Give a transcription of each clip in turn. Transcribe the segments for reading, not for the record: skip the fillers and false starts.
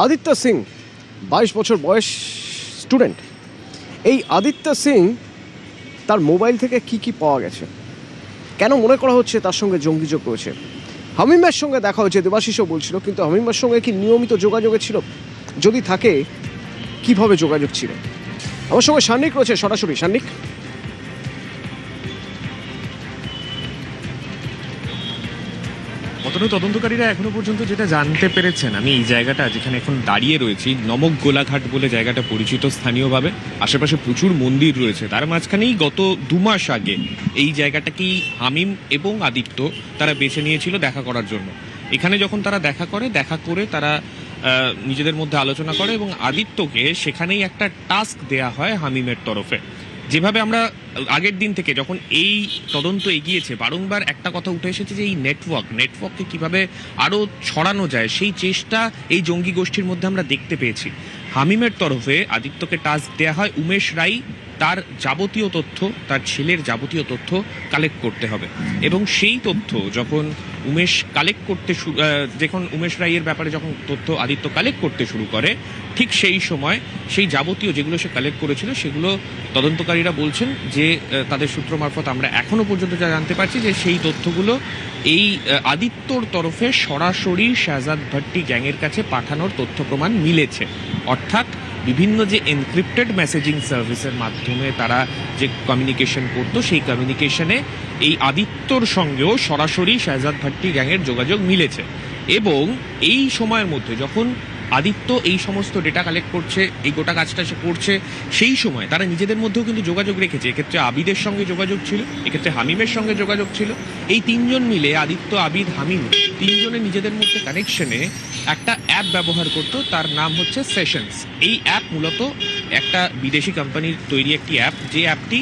আদিত্য সিং 22 বছর বয়স, স্টুডেন্ট। এই আদিত্য সিং তার মোবাইল থেকে কি পাওয়া গেছে, কেন মনে করা হচ্ছে তার সঙ্গে জঙ্গি যোগ রয়েছে? হামিমের সঙ্গে দেখা হয়েছে, দেবাশিসও বলছিল, কিন্তু হামিমের সঙ্গে কি নিয়মিত যোগাযোগে ছিল? যদি থাকে কিভাবে যোগাযোগ ছিল? আমার সঙ্গে সান্নিক রয়েছে সরাসরি। সান্নিক, তদন্তকারীরা এখনো পর্যন্ত যেটা জানতে পেরেছেন, আমি এই জায়গাটা যেখানে এখন দাঁড়িয়ে রয়েছি, নমক গোলাঘাট বলে জায়গাটা পরিচিত স্থানীয়ভাবে, আশেপাশে প্রচুর মন্দির রয়েছে, তার মাঝখানেই গত 2 মাস আগে এই জায়গাটাকেই হামিম এবং আদিত্য তারা বেছে নিয়েছিল দেখা করার জন্য। এখানে যখন তারা দেখা করে তারা নিজেদের মধ্যে আলোচনা করে এবং আদিত্যকে সেখানেই একটা টাস্ক দেয়া হয় হামিমের তরফে। যেভাবে আমরা আগের দিন থেকে যখন এই তদন্ত এগিয়েছে, বারংবার একটা কথা উঠে এসেছে যে এই নেটওয়ার্ককে কিভাবে আরও ছড়ানো যায়, সেই চেষ্টা এই জঙ্গি গোষ্ঠীর মধ্যে আমরা দেখতে পেয়েছি। হামিমের তরফে আদিত্যকে টাস্ক দেওয়া হয় উমেশ রায় তার যাবতীয় তথ্য, তার ছেলের যাবতীয় তথ্য কালেক্ট করতে হবে। এবং সেই তথ্য যখন উমেশ রায়ের ব্যাপারে যখন তথ্য আদিত্য কালেক্ট করতে শুরু করে, ঠিক সেই সময় সেই যাবতীয় যেগুলো সে কালেক্ট করেছিল সেগুলো তদন্তকারীরা বলছেন যে তাদের সূত্র মারফত আমরা এখনো পর্যন্ত যা জানতে পারছি যে সেই তথ্যগুলো এই আদিত্যর তরফে সরাসরি শাহজাদ ভাট্টি গ্যাংয়ের কাছে পাঠানোর তথ্য প্রমাণ মিলেছে। অর্থাৎ বিভিন্ন যে এনক্রিপ্টেড মেসেজিং সার্ভিসের মাধ্যমে তারা যে কমিউনিকেশন করতো, সেই কমিউনিকেশনে এই আদিত্যর সঙ্গেও সরাসরি শাহজাদ ভাট্টি গ্যাংয়ের যোগাযোগ মিলেছে। এবং এই সময়ের মধ্যে যখন আদিত্য এই সমস্ত ডেটা কালেক্ট করছে, এই গোটা কাজটা সে করছে, সেই সময় তারা নিজেদের মধ্যেও কিন্তু যোগাযোগ রেখেছে। এক্ষেত্রে আবিদের সঙ্গে যোগাযোগ ছিল, এক্ষেত্রে হামিমের সঙ্গে যোগাযোগ ছিল। এই তিনজন মিলে, আদিত্য, আবিদ, হামিম, তিনজনের নিজেদের মধ্যে কানেকশনে একটা অ্যাপ ব্যবহার করতো, তার নাম হচ্ছে সেশনস। এই অ্যাপ মূলত একটা বিদেশি কোম্পানির তৈরি একটি অ্যাপ, যে অ্যাপটি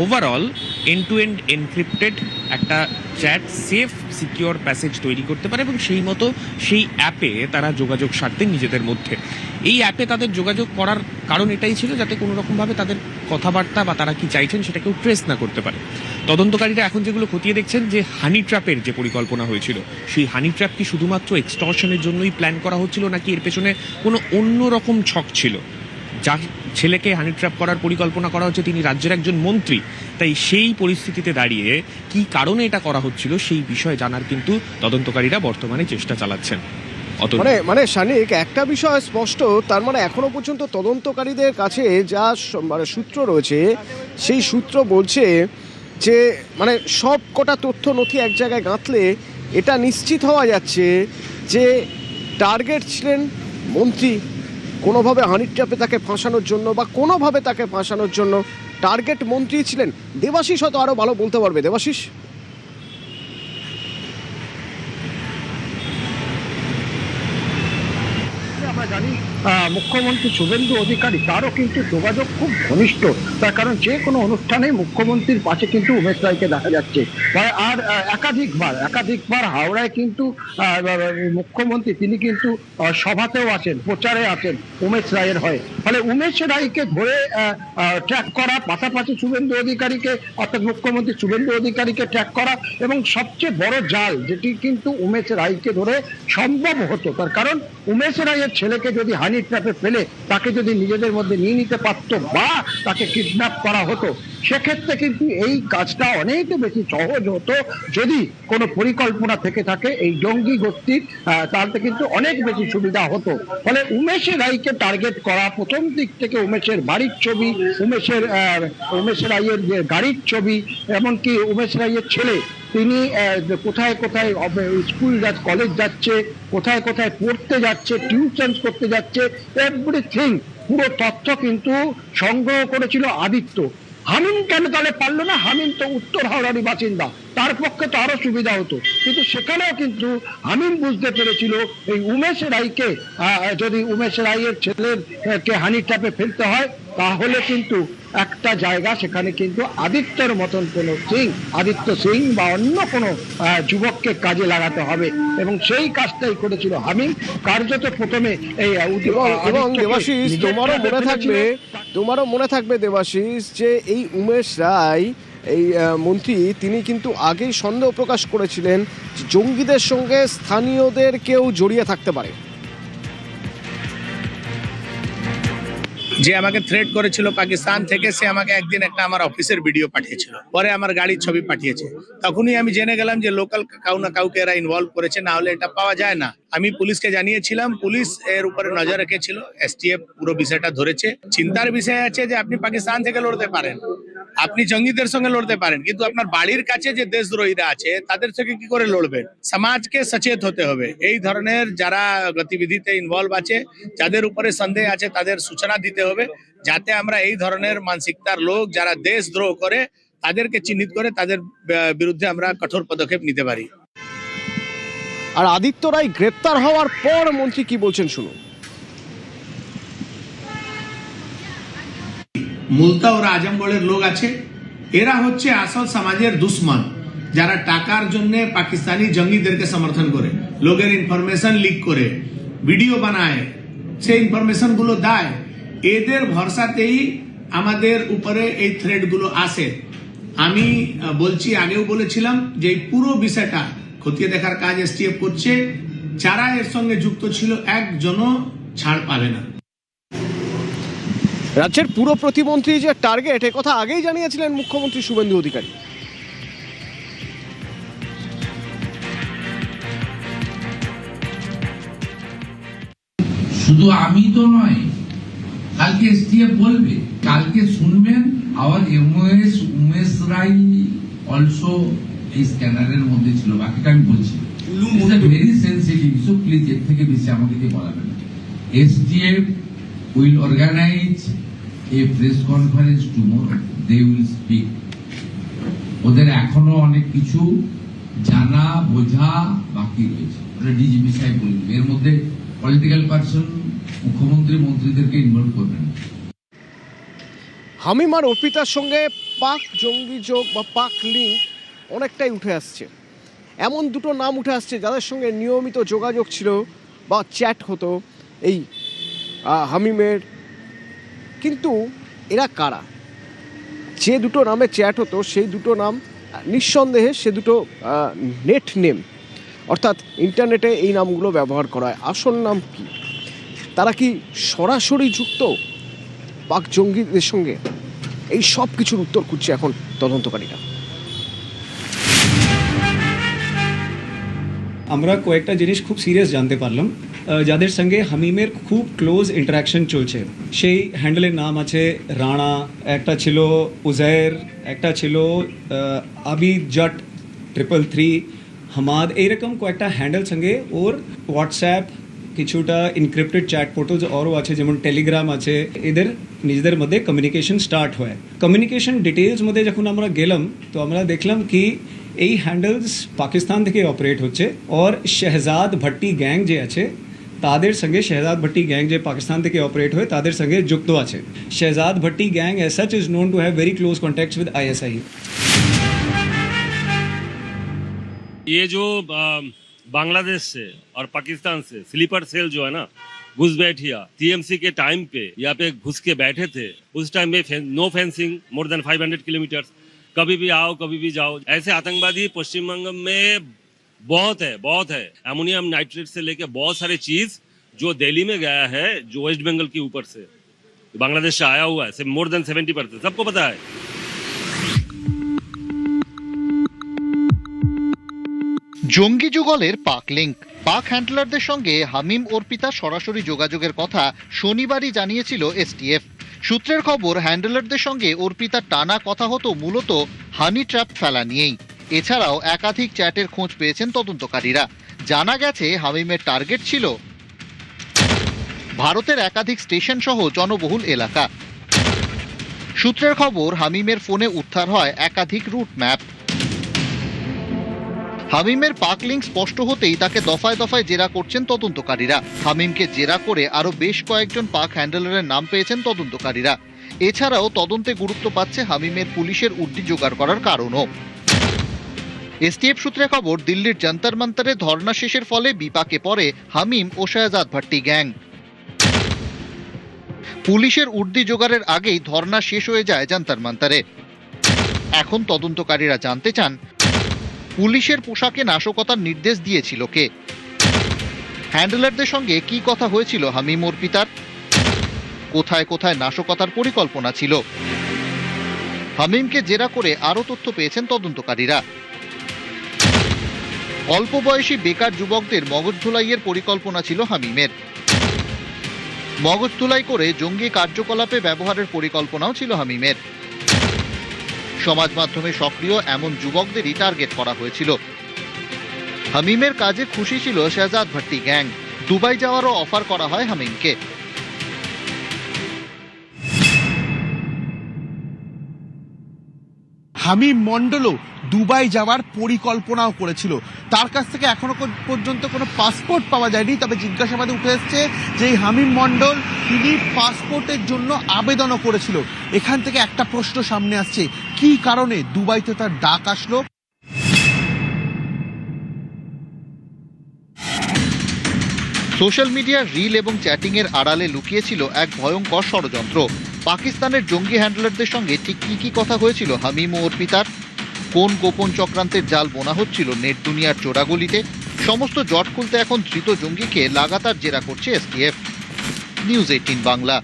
overall end to end encrypted একটা চ্যাট সেফ সিকিওর প্যাসেজ তৈরি করতে পারে এবং সেই মতো সেই অ্যাপে তারা যোগাযোগ সারতেন নিজেদের মধ্যে। এই অ্যাপে তাদের যোগাযোগ করার কারণ এটাই ছিল যাতে কোনো রকমভাবে তাদের কথাবার্তা বা তারা কি চাইছেন সেটা কেউ ট্রেস না করতে পারে। তদন্তকারীরা এখন যেগুলো খতিয়ে দেখছেন যে হানি ট্র্যাপের যে পরিকল্পনা হয়েছিল, সেই হানি ট্র্যাপ কি শুধুমাত্র এক্সটর্শনের জন্যই প্ল্যান করা হচ্ছিল, নাকি এর পেছনে কোনো অন্য রকম ছক ছিল? যার ছেলেকে হানি ট্র্যাপ করার পরিকল্পনা করা হচ্ছে তিনি রাজ্যের একজন মন্ত্রী, তাই সেই পরিস্থিতিতে দাঁড়িয়ে কি কারণে এটা করা হচ্ছিল সেই বিষয়ে জানার কিন্তু তদন্তকারীরা বর্তমানে চেষ্টা চালাচ্ছেন। মানে শানিক, একটা বিষয় স্পষ্ট, তার মানে এখনো পর্যন্ত তদন্তকারীদের কাছে যা সূত্র রয়েছে, সেই সূত্র বলছে যে মানে সব কটা তথ্য নথি এক জায়গায় গাঁথলে এটা নিশ্চিত হওয়া যাচ্ছে যে টার্গেট ছিলেন মন্ত্রী। কোনোভাবে হানি ট্র্যাপে তাকে ফাঁসানোর জন্য বা কোনোভাবে তাকে ফাঁসানোর জন্য টার্গেট মন্ত্রী ছিলেন। দেবাশিস হয়তো আরও ভালো বলতে পারবে। দেবাশিস, আমরা জানি মুখ্যমন্ত্রী শুভেন্দু অধিকারী তারও কিন্তু যোগাযোগ খুব ঘনিষ্ঠ, তার কারণ যে কোনো অনুষ্ঠানে মুখ্যমন্ত্রীর পাশে কিন্তু উমেশ রায়কে দেখা যাচ্ছে। আর একাধিকবার হাওড়ায় কিন্তু মুখ্যমন্ত্রী তিনি কিন্তু সভাতেও আছেন, প্রচারে আছেন উমেশ রায়ের হয়ে। ফলে উমেশ রায়কে ধরে ট্র্যাক করা, পাশাপাশি শুভেন্দু অধিকারীকে অর্থাৎ মুখ্যমন্ত্রী শুভেন্দু অধিকারীকে ট্র্যাক করা, এবং সবচেয়ে বড় জাল যেটি কিন্তু উমেশ রায়কে ধরে সম্ভব হতো, তার কারণ উমেশ রায়ের ছেলেকে যদি হানি ট্র্যাপে ফেলে তাকে যদি নিজেদের মধ্যে নিয়ে নিতে পারতো বা তাকে কিডন্যাপ করা হতো, সেক্ষেত্রে কিন্তু এই কাজটা অনেক বেশি সহজ হতো। যদি কোনো পরিকল্পনা থেকে থাকে এই জঙ্গি গোষ্ঠীর, তাহলে কিন্তু অনেক বেশি সুবিধা হতো। ফলে উমেশ রায়কে টার্গেট করা, প্রথম দিক থেকে উমেশের বাড়ির ছবি, উমেশ রায়ের যে গাড়ির ছবি, এমনকি উমেশ রায়ের ছেলে তিনি কোথায় কোথায় স্কুল কলেজ যাচ্ছে, কোথায় কোথায় পড়তে যাচ্ছে, টিউশন করতে যাচ্ছে, এভরিথিং পুরো তথ্য কিন্তু সংগ্রহ করেছিল আদিত্য। হামিম কেন তাহলে পারলো না? হামিম তো উত্তর হাওড়ারই বাসিন্দা, তার পক্ষে তো আরো সুবিধা হতো। কিন্তু সেখানেও কিন্তু হামিম বুঝতে পেরেছিল এই উমেশ রায়কে, যদি উমেশ রায়ের ছেলেকে হানি ট্র্যাপে ফেলতে হয় তাহলে কিন্তু একটা জায়গা সেখানে কিন্তু আদিত্যর মতন কোনো আদিত্য সিং বা অন্য কোনো যুবককে কাজে লাগাতে হবে, এবং সেই কাজটাই করেছিল হামিম। কার্যত প্রথমে এই এবং দেবাশিস, তোমারও মনে থাকবে দেবাশিস যে এই উমেশ রায়, এই মন্ত্রী, তিনি কিন্তু আগেই সন্দেহ প্রকাশ করেছিলেন জঙ্গিদের সঙ্গে স্থানীয়দের কেউ জড়িয়ে থাকতে পারে। যে আমাকে থ্রেট করেছিল পাকিস্তান থেকে, সে আমাকে একদিন একটা আমার অফিসের ভিডিও পাঠিয়েছিল, পরে আমার গাড়ির ছবি পাঠিয়েছে। তখনই আমি জেনে গেলাম যে লোকাল কাউ না কাউকে এরা ইনভলভ করেছে, না হলে এটা পাওয়া যায় না। আমি পুলিশকে জানিয়েছিলাম, পুলিশ এর উপরে নজর রেখেছিল, এসটিএফ পুরো বিষয়টা ধরেছে। চিন্তার বিষয় আছে যে আপনি পাকিস্তান থেকে লড়তে পারেন, আপনি জঙ্গিদের সঙ্গে লড়তে পারেন, কিন্তু আপনার বাড়ির কাছে যে দেশদ্রোহীরা আছে তাদের থেকে কি করে লড়বেন? সমাজকে সচেত হতে হবে। এই ধরনের যারা গতিবিধিতে ইনভলভ আছে, যাদের উপরে সন্দেহ আছে, তাদের সূচনা দিতে হবে, যাতে আমরা এই ধরনের মানসিকতার লোক যারা দেশদ্রোহ করে তাদেরকে চিহ্নিত করে তাদের বিরুদ্ধে আমরা কঠোর পদক্ষেপ নিতে পারি। আর আদিত্য রায় গ্রেপ্তার হওয়ার পর মন্ত্রী কি বলছেন শুনুন। মুলতা ওরা আজমগড়ের লোক আছে, এরা হচ্ছে আসল সমাজের দুশ্মন, যারা টাকার জন্য পাকিস্তানি জঙ্গিদেরকে সমর্থন করে, লোকের ইনফরমেশন লিক করে, ভিডিও বানায়, সেই ইনফরমেশন গুলো দেয়। এদের ভরসাতেই আমাদের উপরে এই থ্রেড গুলো আসে। আমি বলছি, আগেও বলেছিলাম যে এই পুরো বিষয়টা খতিয়ে দেখার কাজ এসটিএফ করছে। যারা এর সঙ্গে যুক্ত ছিল একজনও ছাড় পাবে না। রাজ্যের পুরো প্রতিমন্ত্রী যে টার্গেট, এ কথা আগেই জানিয়েছিলেন মুখ্যমন্ত্রী শুভেন্দু অধিকারী। শুধু আমি তো নয়, কালকে এসটিএফ বলবে, কালকে শুনবেন। আবার উমেশ রায় অলসো এই স্ক্যানারের মধ্যে ছিল, বাকিটা আমি বলছি। ভেরি সেন্সিটিভ ইস্যু, প্লিজ এর থেকে বেশি আমাকে দিয়ে বলাবেন না। STF will organise a press conference tomorrow, they will speak. ওদের এখনো অনেক কিছু জানা বোঝা বাকি রয়েছে, ওটা ডিজিপি সাহেব বলবেন। এর মধ্যে পলিটিক্যাল পার্সন মুখ্যমন্ত্রী মন্ত্রীদেরকে ইনভলভ করবেন। হামিম আর অর্পিতার সঙ্গে পাক জঙ্গি যোগ বা পাক লিঙ্ক অনেকটাই উঠে আসছে। এমন দুটো নাম উঠে আসছে যাদের সঙ্গে নিয়মিত যোগাযোগ ছিল বা চ্যাট হতো এই হামিমের। কিন্তু এরা কারা? যে দুটো নামে চ্যাট হতো সেই দুটো নাম নিঃসন্দেহে সে দুটো নেট নেম, অর্থাৎ ইন্টারনেটে এই নামগুলো ব্যবহার করা হয়। আসল নাম কি? তারা কি সরাসরি যুক্ত পাক জঙ্গিদের সঙ্গে? এই সব কিছুর উত্তর খুঁজছে এখন তদন্তকারীরা। আমরা কয়েকটা জিনিস খুব সিরিয়াস জানতে পারলাম, যাদের সঙ্গে হামিমের খুব ক্লোজ ইন্টারাকশন চলছে। সেই হ্যান্ডেলের নাম আছে রানা, একটা ছিল উজায়ের, একটা ছিল আবিজট 333, হামাদ, এইরকম কয়েকটা হ্যান্ডেল সঙ্গে ওর হোয়াটসঅ্যাপ, কিছুটা ইনক্রিপ্টেড চ্যাট পোর্টালস আরও আছে, যেমন টেলিগ্রাম আছে। এদের নিজেদের মধ্যে কমিউনিকেশন স্টার্ট হয়। কমিউনিকেশন ডিটেলস মধ্যে যখন আমরা গেলাম তো আমরা দেখলাম কি এই হ্যান্ডেলস পাকিস্তান থেকে অপারেট হচ্ছে, আর শেহজাদ ভট্টি গ্যাং যে আছে তাদের সঙ্গে, শেহজাদ ভট্টি গ্যাং যে পাকিস্তান থেকে অপারেট হয় তাদের সঙ্গে যুক্ত আছে। Shehzad Bhatti gang as such is known to have very close contacts with ISI. ये जो बांग्लादेश से और पाकिस्तान से स्लीपर सेल जो है ना, घुसपैठिया टीएमसी के टाइम पे यहाँ पे घुस के बैठे थे। उस टाइम में no fencing, more than 500 kilometre, कभी भी आओ कभी भी जाओ। ऐसे आतंकवादी पश्चिम बंगाल में बहुत है। अमोनियम नाइट्रेट से लेके बहुत सारे चीज जो दिल्ली में गया है, जो वेस्ट बंगाल के ऊपर से बांग्लादेश से आया हुआ है, मोर देन 70%, सबको पता है। জঙ্গি যুগলের পাক লিঙ্ক, পাক হ্যান্ডলারদের সঙ্গে হামিম অর্পিতা সরাসরি যোগাযোগের কথা শনিবারই জানিয়েছিল এসটিএফ। সূত্রের খবর, হ্যান্ডলারদের সঙ্গে অর্পিতার টানা কথা হতো মূলত হানি ট্র্যাপ ফেলা নিয়েই। এছাড়াও একাধিক চ্যাটের খোঁজ পেয়েছেন তদন্তকারীরা। জানা গেছে হামিমের টার্গেট ছিল ভারতের একাধিক স্টেশন সহ জনবহুল এলাকা। সূত্রের খবর, হামিমের ফোনে উদ্ধার হয় একাধিক রুট ম্যাপ। হামিমের পাক লিঙ্ক স্পষ্ট হতেই তাকে দফায় দফায় জেরা করছেন তদন্তকারীরা। হামিমকে জেরা করে আরো বেশ কয়েকজন পাক হ্যান্ডলারের নাম পেয়েছেন তদন্তকারীরা। এছাড়াও তদন্তে গুরুত্ব পাচ্ছে হামিমের পুলিশের উর্দি জোগাড় করার কারণও। এসটিএফ সূত্রে খবর, দিল্লির যন্তর মন্তরে ধর্ণা শেষের ফলে বিপাকে পড়ে হামিম ও শেহজাদ ভট্টি গ্যাং। পুলিশের উর্দি জোগাড়ের আগেই ধর্ণা শেষ হয়ে যায় যন্তর মন্তরে। এখন তদন্তকারীরা জানতে চান, পুলিশের পোশাকে নাশকতার নির্দেশ দিয়েছিল কে? হ্যান্ডলারদের সঙ্গে কি কথা হয়েছিল হামিম অর্পিতার? কোথায় কোথায় নাশকতার পরিকল্পনা ছিল। হামিমকে জেরা করে আরও তথ্য পেয়েছেন তদন্তকারীরা। অল্প বয়সী বেকার যুবকদের মগজ ধুলাইয়ের পরিকল্পনা ছিল হামিমের। মগজ ধুলাই করে জঙ্গি কার্যকলাপে ব্যবহারের পরিকল্পনাও ছিল হামিমের। সমাজ মাধ্যমে সক্রিয় এমন যুবকদেরই টার্গেট করা হয়েছিল। হামিমের কাজে খুশি ছিল শেহজাদ ভাট্টি গ্যাং। দুবাই যাওয়ারও অফার করা হয় হামিমকে। হামিম মণ্ডলও দুবাই যাওয়ার পরিকল্পনাও করেছিল। তার কাছ থেকে এখনো পর্যন্ত কোনো পাসপোর্ট পাওয়া যায়নি, তবে জিজ্ঞাসাবাদে উঠে এসছে যে এই হামিম মণ্ডল তিনি পাসপোর্টের জন্য আবেদনও করেছিল। এখান থেকে একটা প্রশ্ন সামনে আসছে, কি কারণে দুবাইতে তার ডাক আসলো? সোশ্যাল মিডিয়ার রিল এবং চ্যাটিং এর আড়ালে লুকিয়েছিল এক ভয়ঙ্কর ষড়যন্ত্র। পাকিস্তানের জঙ্গি হ্যান্ডলারদের সঙ্গে ঠিক কি কি কথা হয়েছিল হামিম ও অর্পিতার? কোন গোপন চক্রান্তের জাল বোনা হচ্ছিল নেট দুনিয়ার চোরাগলিতে? সমস্ত জট খুলতে এখন ধৃত জঙ্গিকে লাগাতার জেরা করছে এসটিএফ। নিউজ 18 বাংলা।